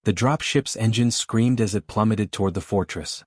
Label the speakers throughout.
Speaker 1: The dropship's engine screamed as it plummeted toward the fortress.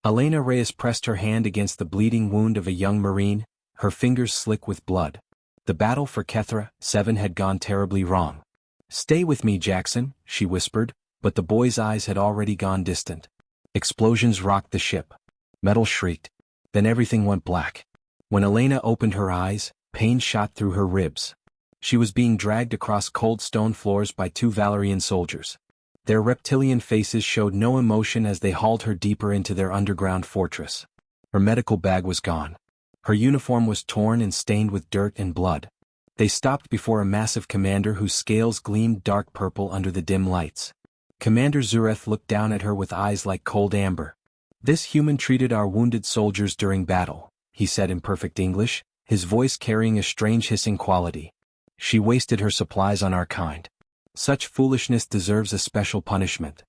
Speaker 1: Elena Reyes pressed her hand against the bleeding wound of a young Marine, her fingers slick with blood. The battle for Kethra 7 had gone terribly wrong. "Stay with me, Jackson," she whispered, but the boy's eyes had already gone distant. Explosions rocked the ship. Metal shrieked. Then everything went black. When Elena opened her eyes, pain shot through her ribs. She was being dragged across cold stone floors by 2 Valerian soldiers. Their reptilian faces showed no emotion as they hauled her deeper into their underground fortress. Her medical bag was gone. Her uniform was torn and stained with dirt and blood. They stopped before a massive commander whose scales gleamed dark purple under the dim lights. Commander Zureth looked down at her with eyes like cold amber. "This human treated our wounded soldiers during battle," he said in perfect English, his voice carrying a strange hissing quality. "She wasted her supplies on our kind. Such foolishness deserves a special punishment."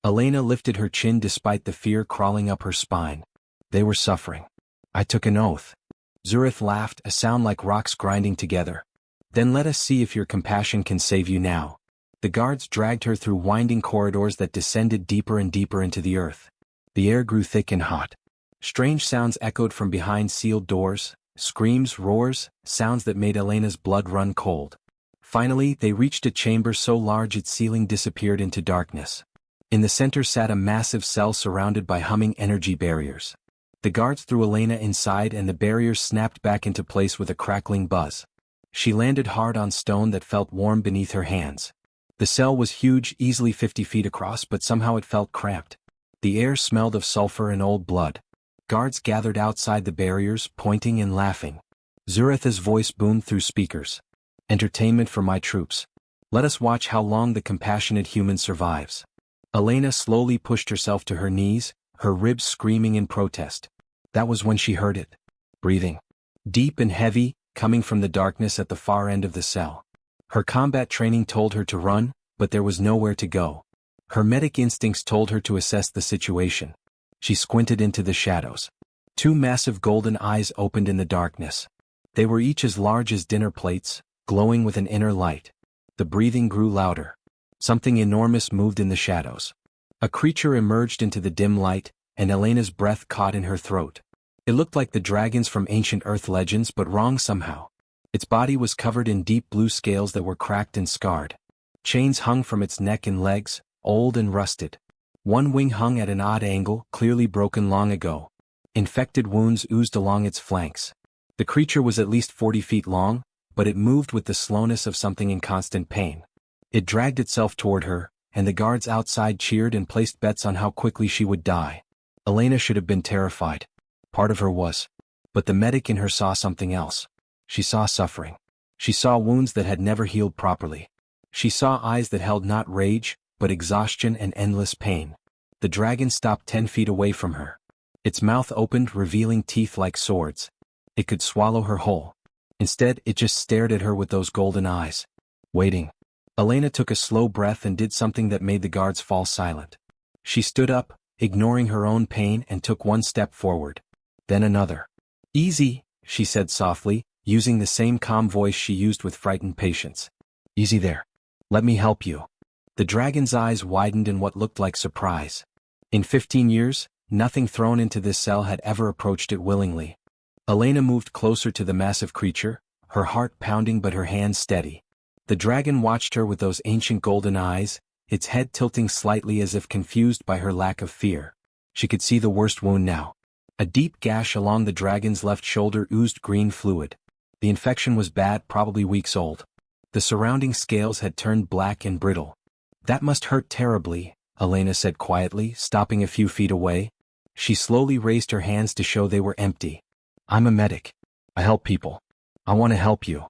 Speaker 1: Elena lifted her chin despite the fear crawling up her spine. They were suffering. "I took an oath." Zureth laughed, a sound like rocks grinding together. "Then let us see if your compassion can save you now." The guards dragged her through winding corridors that descended deeper and deeper into the earth. The air grew thick and hot. Strange sounds echoed from behind sealed doors, screams, roars, sounds that made Elena's blood run cold. Finally, they reached a chamber so large its ceiling disappeared into darkness. In the center sat a massive cell surrounded by humming energy barriers. The guards threw Elena inside and the barriers snapped back into place with a crackling buzz. She landed hard on stone that felt warm beneath her hands. The cell was huge, easily 50 feet across, but somehow it felt cramped. The air smelled of sulfur and old blood. Guards gathered outside the barriers, pointing and laughing. Zureth's voice boomed through speakers. "Entertainment for my troops. Let us watch how long the compassionate human survives." Elena slowly pushed herself to her knees, her ribs screaming in protest. That was when she heard it. Breathing. Deep and heavy, coming from the darkness at the far end of the cell. Her combat training told her to run, but there was nowhere to go. Her medic instincts told her to assess the situation. She squinted into the shadows. 2 massive golden eyes opened in the darkness. They were each as large as dinner plates, glowing with an inner light. The breathing grew louder. Something enormous moved in the shadows. A creature emerged into the dim light, and Elena's breath caught in her throat. It looked like the dragons from ancient Earth legends, but wrong somehow. Its body was covered in deep blue scales that were cracked and scarred. Chains hung from its neck and legs, old and rusted. One wing hung at an odd angle, clearly broken long ago. Infected wounds oozed along its flanks. The creature was at least 40 feet long, but it moved with the slowness of something in constant pain. It dragged itself toward her, and the guards outside cheered and placed bets on how quickly she would die. Elena should have been terrified. Part of her was. But the medic in her saw something else. She saw suffering. She saw wounds that had never healed properly. She saw eyes that held not rage, but exhaustion and endless pain. The dragon stopped 10 feet away from her. Its mouth opened, revealing teeth like swords. It could swallow her whole. Instead, it just stared at her with those golden eyes. Waiting. Elena took a slow breath and did something that made the guards fall silent. She stood up, ignoring her own pain, and took 1 step forward. Then another. "Easy," she said softly, using the same calm voice she used with frightened patience. "Easy there. Let me help you." The dragon's eyes widened in what looked like surprise. In 15 years, nothing thrown into this cell had ever approached it willingly. Elena moved closer to the massive creature, her heart pounding but her hands steady. The dragon watched her with those ancient golden eyes, its head tilting slightly as if confused by her lack of fear. She could see the worst wound now. A deep gash along the dragon's left shoulder oozed green fluid. The infection was bad, probably weeks old. The surrounding scales had turned black and brittle. "That must hurt terribly," Elena said quietly, stopping a few feet away. She slowly raised her hands to show they were empty. "I'm a medic. I help people. I want to help you."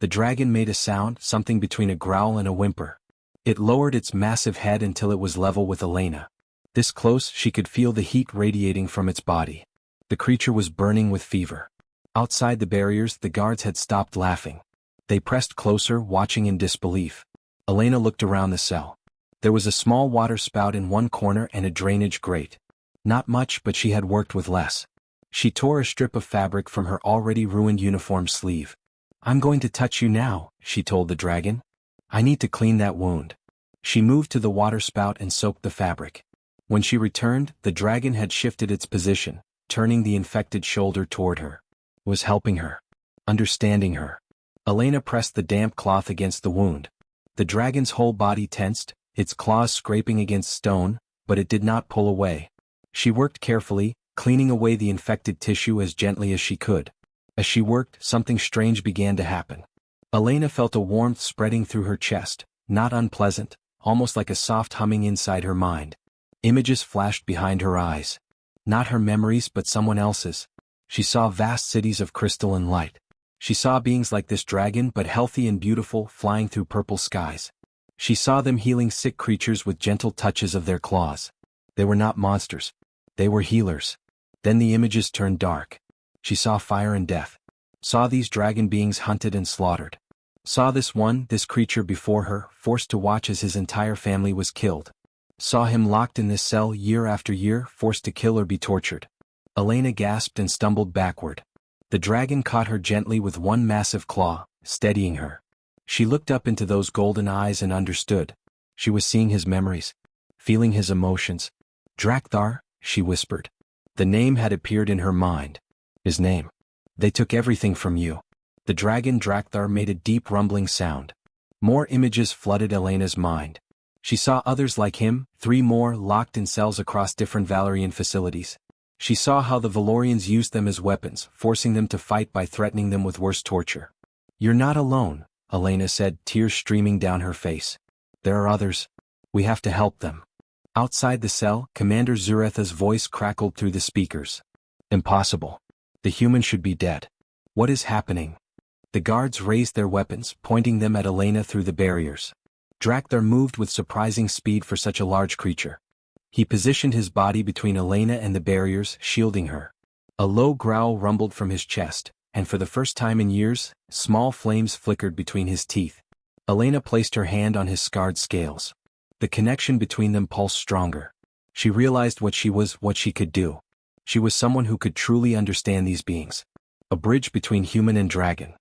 Speaker 1: The dragon made a sound, something between a growl and a whimper. It lowered its massive head until it was level with Elena. This close, she could feel the heat radiating from its body. The creature was burning with fever. Outside the barriers, the guards had stopped laughing. They pressed closer, watching in disbelief. Elena looked around the cell. There was a small water spout in one corner and a drainage grate. Not much, but she had worked with less. She tore a strip of fabric from her already ruined uniform sleeve. "I'm going to touch you now," she told the dragon. "I need to clean that wound." She moved to the water spout and soaked the fabric. When she returned, the dragon had shifted its position, turning the infected shoulder toward her. Was helping her. Understanding her. Elena pressed the damp cloth against the wound. The dragon's whole body tensed, its claws scraping against stone, but it did not pull away. She worked carefully, cleaning away the infected tissue as gently as she could. As she worked, something strange began to happen. Elena felt a warmth spreading through her chest, not unpleasant, almost like a soft humming inside her mind. Images flashed behind her eyes. Not her memories but someone else's. She saw vast cities of crystal and light. She saw beings like this dragon but healthy and beautiful, flying through purple skies. She saw them healing sick creatures with gentle touches of their claws. They were not monsters. They were healers. Then the images turned dark. She saw fire and death. Saw these dragon beings hunted and slaughtered. Saw this creature before her, forced to watch as his entire family was killed. Saw him locked in this cell year after year, forced to kill or be tortured. Elena gasped and stumbled backward. The dragon caught her gently with one massive claw, steadying her. She looked up into those golden eyes and understood. She was seeing his memories, feeling his emotions. Drakthar, she whispered. The name had appeared in her mind. His name. They took everything from you. The dragon Drakthar made a deep rumbling sound. More images flooded Elena's mind. She saw others like him, 3 more locked in cells across different Valerian facilities. She saw how the Valorians used them as weapons, forcing them to fight by threatening them with worse torture. You're not alone, Elena said, tears streaming down her face. There are others. We have to help them. Outside the cell, Commander Zuretha's voice crackled through the speakers. Impossible. The human should be dead. What is happening? The guards raised their weapons, pointing them at Elena through the barriers. Drakthar moved with surprising speed for such a large creature. He positioned his body between Elena and the barriers, shielding her. A low growl rumbled from his chest, and for the first time in years, small flames flickered between his teeth. Elena placed her hand on his scarred scales. The connection between them pulsed stronger. She realized what she was, what she could do. She was someone who could truly understand these beings. A bridge between human and dragon.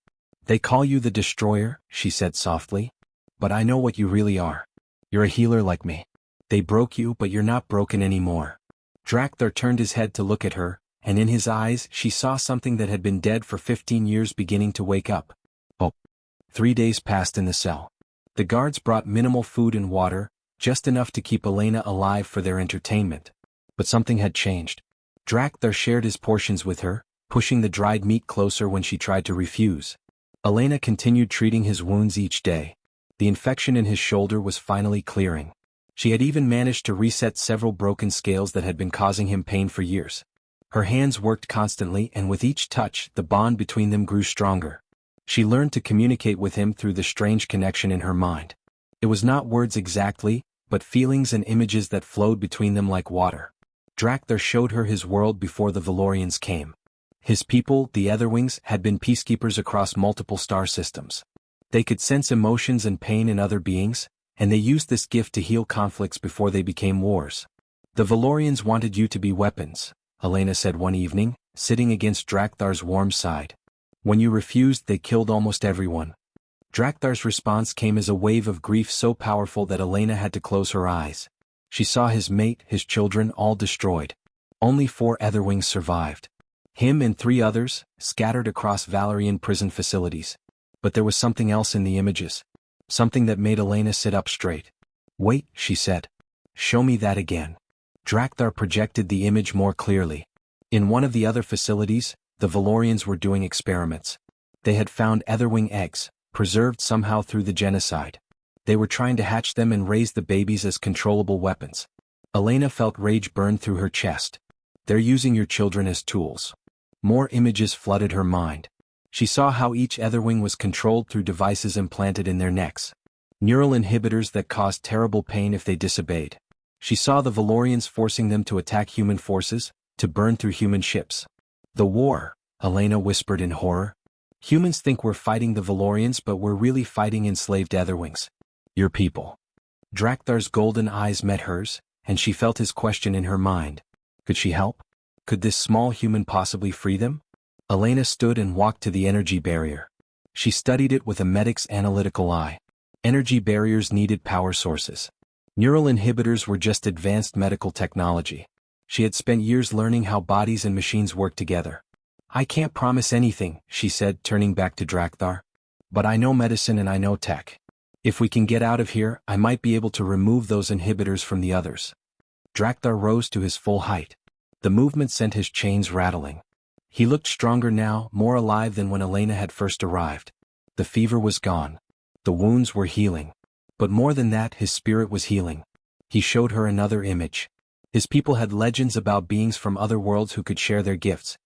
Speaker 1: They call you the Destroyer, she said softly. But I know what you really are. You're a healer like me. They broke you, but you're not broken anymore. Drakthar turned his head to look at her, and in his eyes she saw something that had been dead for 15 years beginning to wake up. Hope. 3 days passed in the cell. The guards brought minimal food and water, just enough to keep Elena alive for their entertainment. But something had changed. Drakthar shared his portions with her, pushing the dried meat closer when she tried to refuse. Elena continued treating his wounds each day. The infection in his shoulder was finally clearing. She had even managed to reset several broken scales that had been causing him pain for years. Her hands worked constantly, and with each touch, the bond between them grew stronger. She learned to communicate with him through the strange connection in her mind. It was not words exactly, but feelings and images that flowed between them like water. Drakthar showed her his world before the Valorians came. His people, the Etherwings, had been peacekeepers across multiple star systems. They could sense emotions and pain in other beings, and they used this gift to heal conflicts before they became wars. The Valorians wanted you to be weapons, Elena said one evening, sitting against Drakthar's warm side. When you refused, they killed almost everyone. Drakthar's response came as a wave of grief so powerful that Elena had to close her eyes. She saw his mate, his children, all destroyed. Only 4 Etherwings survived. Him and 3 others, scattered across Valerian prison facilities. But there was something else in the images. Something that made Elena sit up straight. Wait, she said. Show me that again. Drakthar projected the image more clearly. In one of the other facilities, the Valorians were doing experiments. They had found Etherwing eggs, preserved somehow through the genocide. They were trying to hatch them and raise the babies as controllable weapons. Elena felt rage burn through her chest. They're using your children as tools. More images flooded her mind. She saw how each Etherwing was controlled through devices implanted in their necks. Neural inhibitors that caused terrible pain if they disobeyed. She saw the Valorians forcing them to attack human forces, to burn through human ships. The war, Elena whispered in horror. Humans think we're fighting the Valorians, but we're really fighting enslaved Etherwings. Your people. Drakthar's golden eyes met hers, and she felt his question in her mind. Could she help? Could this small human possibly free them? Elena stood and walked to the energy barrier. She studied it with a medic's analytical eye. Energy barriers needed power sources. Neural inhibitors were just advanced medical technology. She had spent years learning how bodies and machines work together. I can't promise anything, she said, turning back to Drakthar. But I know medicine and I know tech. If we can get out of here, I might be able to remove those inhibitors from the others. Drakthar rose to his full height. The movement sent his chains rattling. He looked stronger now, more alive than when Elena had first arrived. The fever was gone. The wounds were healing. But more than that, his spirit was healing. He showed her another image. His people had legends about beings from other worlds who could share their gifts.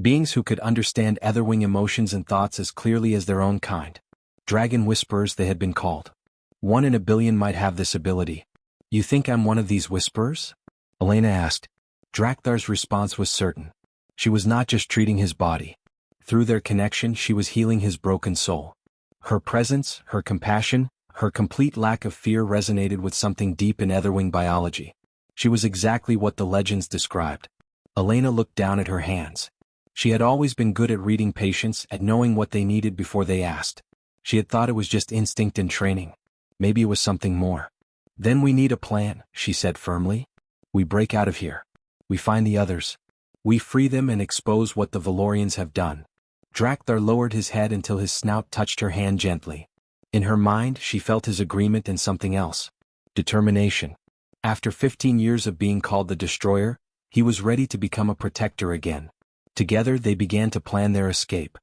Speaker 1: Beings who could understand Etherwing emotions and thoughts as clearly as their own kind. Dragon Whisperers they had been called. 1 in a billion might have this ability. You think I'm one of these whisperers? Elena asked. Drakthar's response was certain. She was not just treating his body. Through their connection she was healing his broken soul. Her presence, her compassion, her complete lack of fear resonated with something deep in Etherwing biology. She was exactly what the legends described. Elena looked down at her hands. She had always been good at reading patients, at knowing what they needed before they asked. She had thought it was just instinct and training. Maybe it was something more. Then we need a plan, she said firmly. We break out of here. We find the others. We free them and expose what the Valorians have done. Drakthar lowered his head until his snout touched her hand gently. In her mind she felt his agreement and something else. Determination. After 15 years of being called the Destroyer, he was ready to become a protector again. Together they began to plan their escape.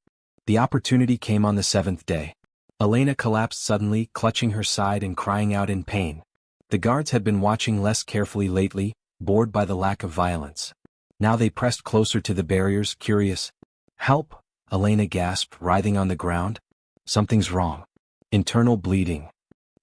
Speaker 1: The opportunity came on the 7th day. Elena collapsed suddenly, clutching her side and crying out in pain. The guards had been watching less carefully lately, bored by the lack of violence. Now they pressed closer to the barriers, curious. Help! Elena gasped, writhing on the ground. Something's wrong. Internal bleeding.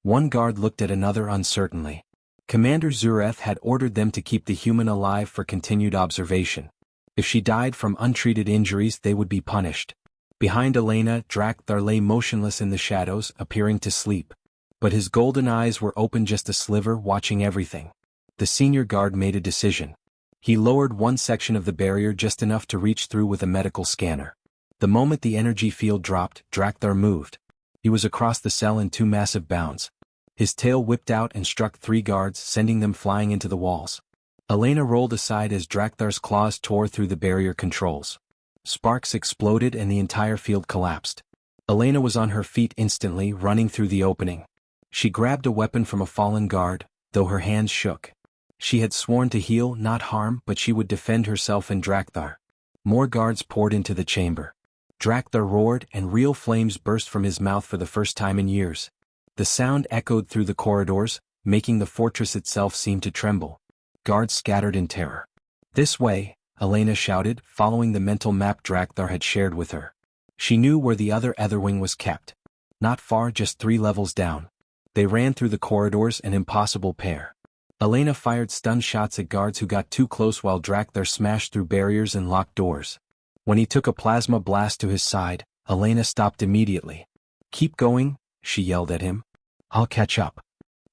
Speaker 1: One guard looked at another uncertainly. Commander Zureth had ordered them to keep the human alive for continued observation. If she died from untreated injuries they would be punished. Behind Elena, Drakthar lay motionless in the shadows, appearing to sleep. But his golden eyes were open just a sliver, watching everything. The senior guard made a decision. He lowered one section of the barrier just enough to reach through with a medical scanner. The moment the energy field dropped, Drakthar moved. He was across the cell in 2 massive bounds. His tail whipped out and struck 3 guards, sending them flying into the walls. Elena rolled aside as Drakthar's claws tore through the barrier controls. Sparks exploded and the entire field collapsed. Elena was on her feet instantly, running through the opening. She grabbed a weapon from a fallen guard, though her hands shook. She had sworn to heal, not harm, but she would defend herself and Drakthar. More guards poured into the chamber. Drakthar roared and real flames burst from his mouth for the first time in years. The sound echoed through the corridors, making the fortress itself seem to tremble. Guards scattered in terror. This way, Elena shouted, following the mental map Drakthar had shared with her. She knew where the other Etherwing was kept. Not far, just 3 levels down. They ran through the corridors, an impossible pair. Elena fired stun shots at guards who got too close while Drakthar smashed through barriers and locked doors. When he took a plasma blast to his side, Elena stopped immediately. Keep going, she yelled at him. I'll catch up.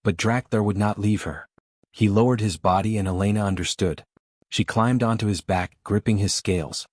Speaker 1: But Drakthar would not leave her. He lowered his body and Elena understood. She climbed onto his back, gripping his scales.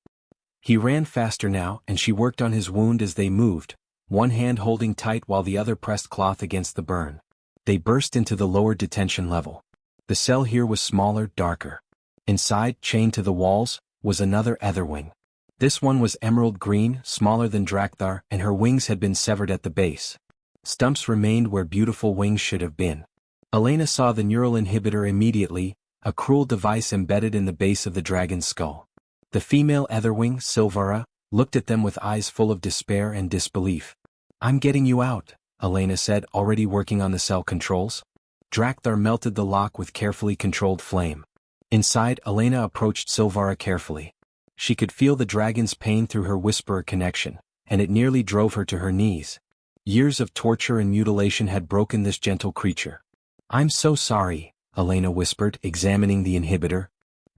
Speaker 1: He ran faster now, and she worked on his wound as they moved, one hand holding tight while the other pressed cloth against the burn. They burst into the lower detention level. The cell here was smaller, darker. Inside, chained to the walls, was another Etherwing. This one was emerald green, smaller than Drakthar, and her wings had been severed at the base. Stumps remained where beautiful wings should have been. Elena saw the neural inhibitor immediately, a cruel device embedded in the base of the dragon's skull. The female Etherwing, Silvara, looked at them with eyes full of despair and disbelief. I'm getting you out, Elena said, already working on the cell controls. Drakthar melted the lock with carefully controlled flame. Inside, Elena approached Silvara carefully. She could feel the dragon's pain through her whisperer connection, and it nearly drove her to her knees. Years of torture and mutilation had broken this gentle creature. I'm so sorry, Elena whispered, examining the inhibitor.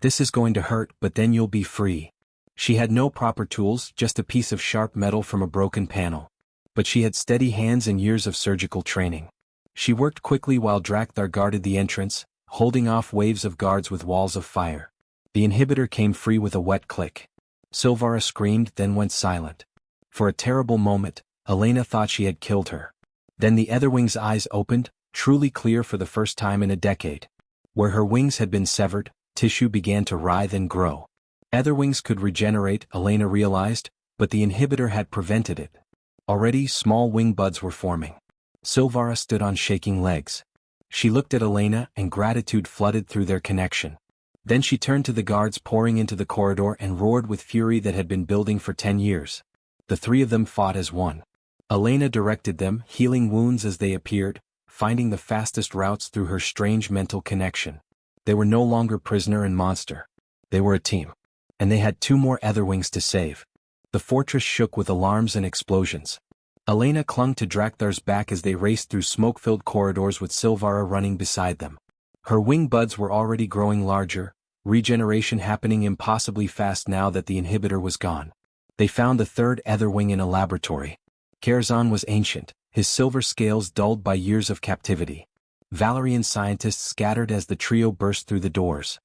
Speaker 1: This is going to hurt, but then you'll be free. She had no proper tools, just a piece of sharp metal from a broken panel. But she had steady hands and years of surgical training. She worked quickly while Drakthar guarded the entrance, holding off waves of guards with walls of fire. The inhibitor came free with a wet click. Silvara screamed, then went silent. For a terrible moment, Elena thought she had killed her. Then the Etherwing's eyes opened, truly clear for the first time in a decade. Where her wings had been severed, tissue began to writhe and grow. Etherwings could regenerate, Elena realized, but the inhibitor had prevented it. Already, small wing buds were forming. Silvara stood on shaking legs. She looked at Elena and gratitude flooded through their connection. Then she turned to the guards pouring into the corridor and roared with fury that had been building for 10 years. The three of them fought as one. Elena directed them, healing wounds as they appeared, finding the fastest routes through her strange mental connection. They were no longer prisoner and monster. They were a team. And they had 2 more Etherwings to save. The fortress shook with alarms and explosions. Elena clung to Drakthar's back as they raced through smoke-filled corridors with Silvara running beside them. Her wing buds were already growing larger, regeneration happening impossibly fast now that the inhibitor was gone. They found the 3rd Etherwing in a laboratory. Kharazan was ancient, his silver scales dulled by years of captivity. Valerian scientists scattered as the trio burst through the doors.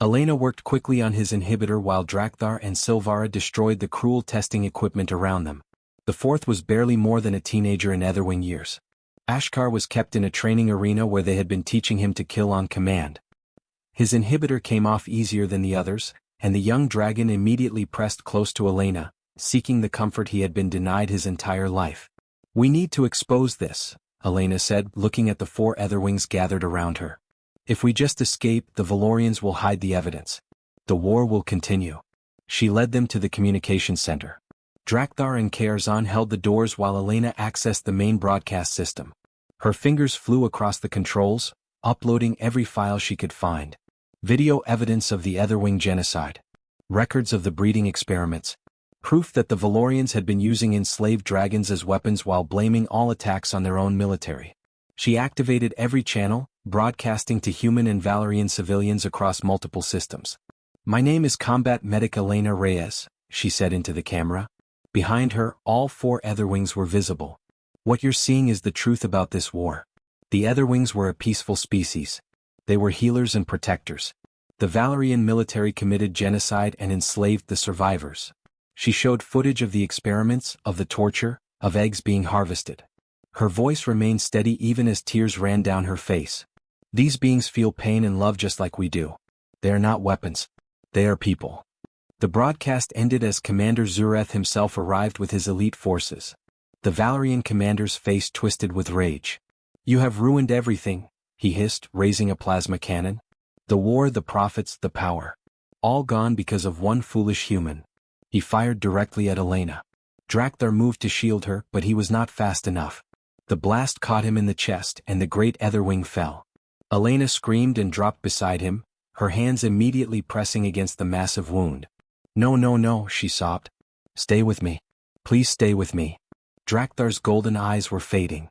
Speaker 1: Elena worked quickly on his inhibitor while Drakthar and Silvara destroyed the cruel testing equipment around them. The 4th was barely more than a teenager in Etherwing years. Ashkar was kept in a training arena where they had been teaching him to kill on command. His inhibitor came off easier than the others, and the young dragon immediately pressed close to Elena, seeking the comfort he had been denied his entire life. "We need to expose this," Elena said, looking at the 4 Etherwings gathered around her. "If we just escape, the Valorians will hide the evidence. The war will continue." She led them to the communication center. Drakthar and Kharazan held the doors while Elena accessed the main broadcast system. Her fingers flew across the controls, uploading every file she could find. Video evidence of the Etherwing genocide. Records of the breeding experiments. Proof that the Valorians had been using enslaved dragons as weapons while blaming all attacks on their own military. She activated every channel, broadcasting to human and Valerian civilians across multiple systems. "My name is Combat Medic Elena Reyes," she said into the camera. Behind her, all 4 Etherwings were visible. "What you're seeing is the truth about this war. The Etherwings were a peaceful species. They were healers and protectors. The Valerian military committed genocide and enslaved the survivors." She showed footage of the experiments, of the torture, of eggs being harvested. Her voice remained steady even as tears ran down her face. "These beings feel pain and love just like we do. They are not weapons. They are people." The broadcast ended as Commander Zureth himself arrived with his elite forces. The Valerian commander's face twisted with rage. "You have ruined everything," he hissed, raising a plasma cannon. "The war, the profits, the power. All gone because of one foolish human." He fired directly at Elena. Drakthar moved to shield her, but he was not fast enough. The blast caught him in the chest and the great Etherwing fell. Elena screamed and dropped beside him, her hands immediately pressing against the massive wound. "No, no, no," she sobbed. "Stay with me. Please stay with me." Drakthar's golden eyes were fading.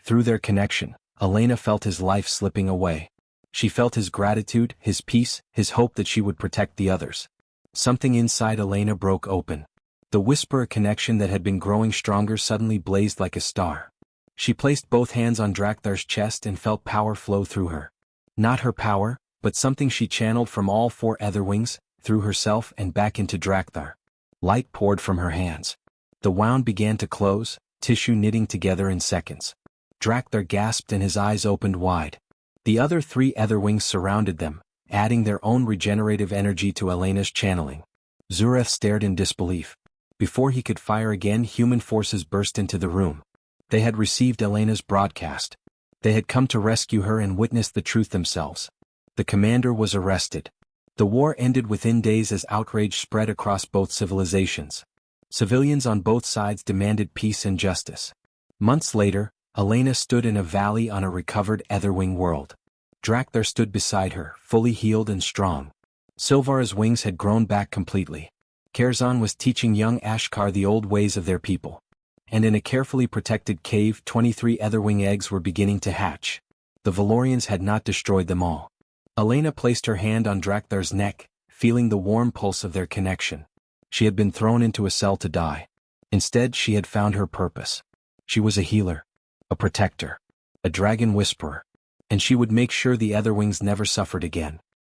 Speaker 1: Through their connection, Elena felt his life slipping away. She felt his gratitude, his peace, his hope that she would protect the others. Something inside Elena broke open. The whisper connection that had been growing stronger suddenly blazed like a star. She placed both hands on Drakthar's chest and felt power flow through her. Not her power, but something she channeled from all 4 Etherwings, through herself and back into Drakthar. Light poured from her hands. The wound began to close, tissue knitting together in seconds. Drakthar gasped and his eyes opened wide. The other 3 Etherwings surrounded them, adding their own regenerative energy to Elena's channeling. Zureth stared in disbelief. Before he could fire again, human forces burst into the room. They had received Elena's broadcast. They had come to rescue her and witness the truth themselves. The commander was arrested. The war ended within days as outrage spread across both civilizations. Civilians on both sides demanded peace and justice. Months later, Elena stood in a valley on a recovered Etherwing world. Drakthar stood beside her, fully healed and strong. Silvara's wings had grown back completely. Kharazan was teaching young Ashkar the old ways of their people. And in a carefully protected cave, 23 Etherwing eggs were beginning to hatch. The Valorians had not destroyed them all. Elena placed her hand on Drakthar's neck, feeling the warm pulse of their connection. She had been thrown into a cell to die. Instead, she had found her purpose. She was a healer, a protector, a dragon whisperer, and she would make sure the Etherwings never suffered again.